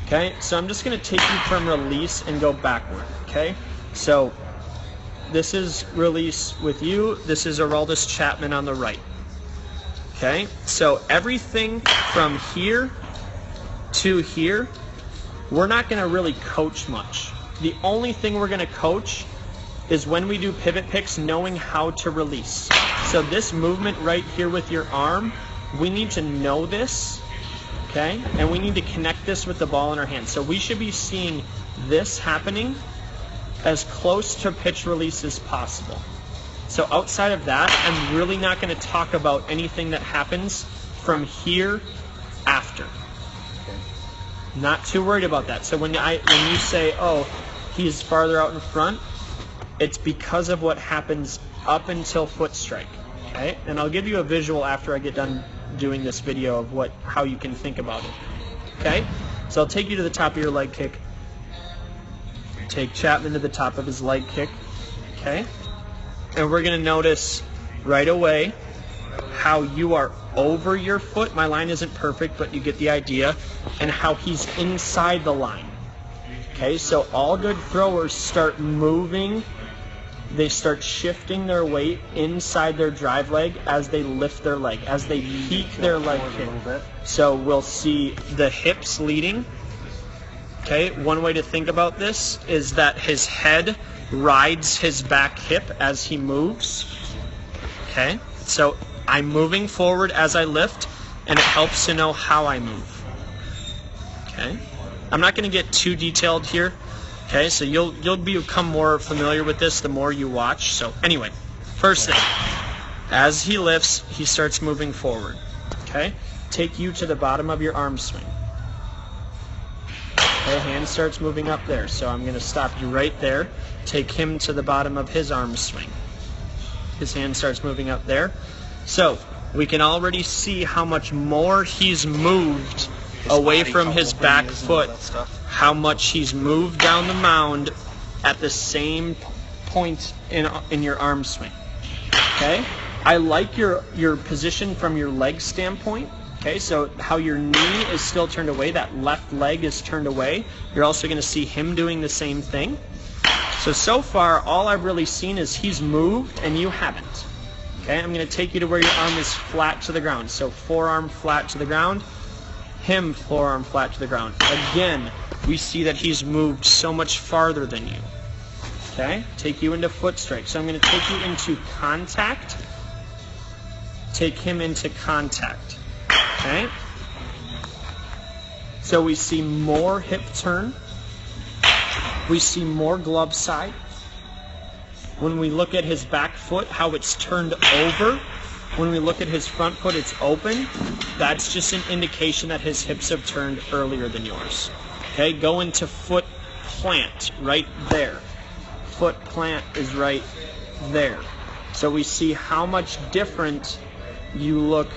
Okay, so I'm just going to take you from release and go backward. Okay, so this is release with you. This is Aroldis Chapman on the right. Okay, so everything from here to here, we're not going to really coach much. The only thing we're going to coach is when we do pivot picks, knowing how to release. So this movement right here with your arm, we need to know this, okay? And we need to connect this with the ball in our hand. So we should be seeing this happening as close to pitch release as possible. So outside of that, I'm really not going to talk about anything that happens from here after. Okay. Not too worried about that. So when you say, oh, he's farther out in front, it's because of what happens up until foot strike. Okay? And I'll give you a visual after I get done doing this video of how you can think about it. Okay? So I'll take you to the top of your leg kick. Take Chapman to the top of his leg kick. Okay? And we're going to notice right away how you are over your foot. My line isn't perfect, but you get the idea. And how he's inside the line. Okay, so all good throwers start moving. They start shifting their weight inside their drive leg as they lift their leg, as they peak their leg kick. So we'll see the hips leading. Okay, one way to think about this is that his head rides his back hip as he moves. Okay, so I'm moving forward as I lift, and it helps to know how I move. Okay, I'm not going to get too detailed here. Okay, so you'll become more familiar with this the more you watch. So anyway, first thing, as he lifts, he starts moving forward. Okay, take you to the bottom of your arm swing. Okay, hand starts moving up there, so I'm going to stop you right there. Take him to the bottom of his arm swing. His hand starts moving up there. So we can already see how much more he's moved away from his back foot, how much he's moved down the mound at the same point in your arm swing. Okay, I like your position from your leg standpoint. Okay, so how your knee is still turned away, that left leg is turned away. You're also going to see him doing the same thing. So far, all I've really seen is he's moved and you haven't. Okay, I'm going to take you to where your arm is flat to the ground. So forearm flat to the ground, him forearm flat to the ground. Again, we see that he's moved so much farther than you. Okay, take you into foot strike. So I'm going to take you into contact, take him into contact. Okay, so we see more hip turn, we see more glove side. When we look at his back foot, how it's turned over, when we look at his front foot, it's open. That's just an indication that his hips have turned earlier than yours. Okay, go into foot plant right there. Foot plant is right there. So we see how much different you look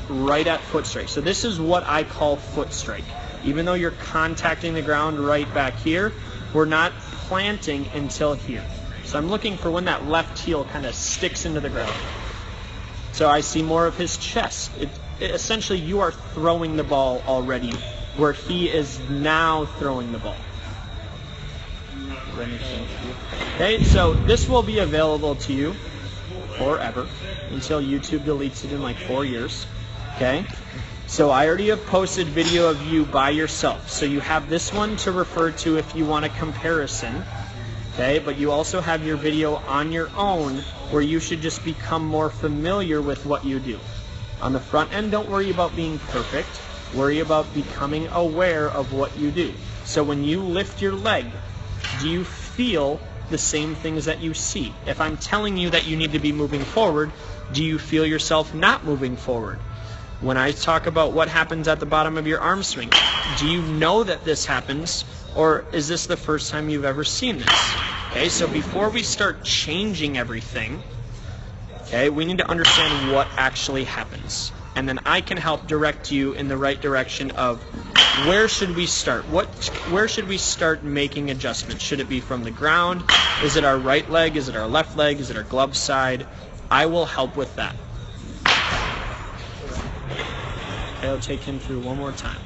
right at foot strike. So this is what I call foot strike. Even though you're contacting the ground right back here, we're not planting until here. So I'm looking for when that left heel kind of sticks into the ground. So I see more of his chest. Essentially, you are throwing the ball already, where he is now throwing the ball. Okay, so this will be available to you forever until YouTube deletes it in like 4 years. Okay, so I already have posted video of you by yourself, so you have this one to refer to if you want a comparison. Okay, but you also have your video on your own where you should just become more familiar with what you do. On the front end, don't worry about being perfect. Worry about becoming aware of what you do. So when you lift your leg, do you feel the same things that you see? If I'm telling you that you need to be moving forward, do you feel yourself not moving forward? When I talk about what happens at the bottom of your arm swing, do you know that this happens, or is this the first time you've ever seen this? Okay, so before we start changing everything, okay, we need to understand what actually happens. And then I can help direct you in the right direction of where should we start? Where should we start making adjustments? Should it be from the ground? Is it our right leg? Is it our left leg? Is it our glove side? I will help with that. Okay, I'll take him through one more time.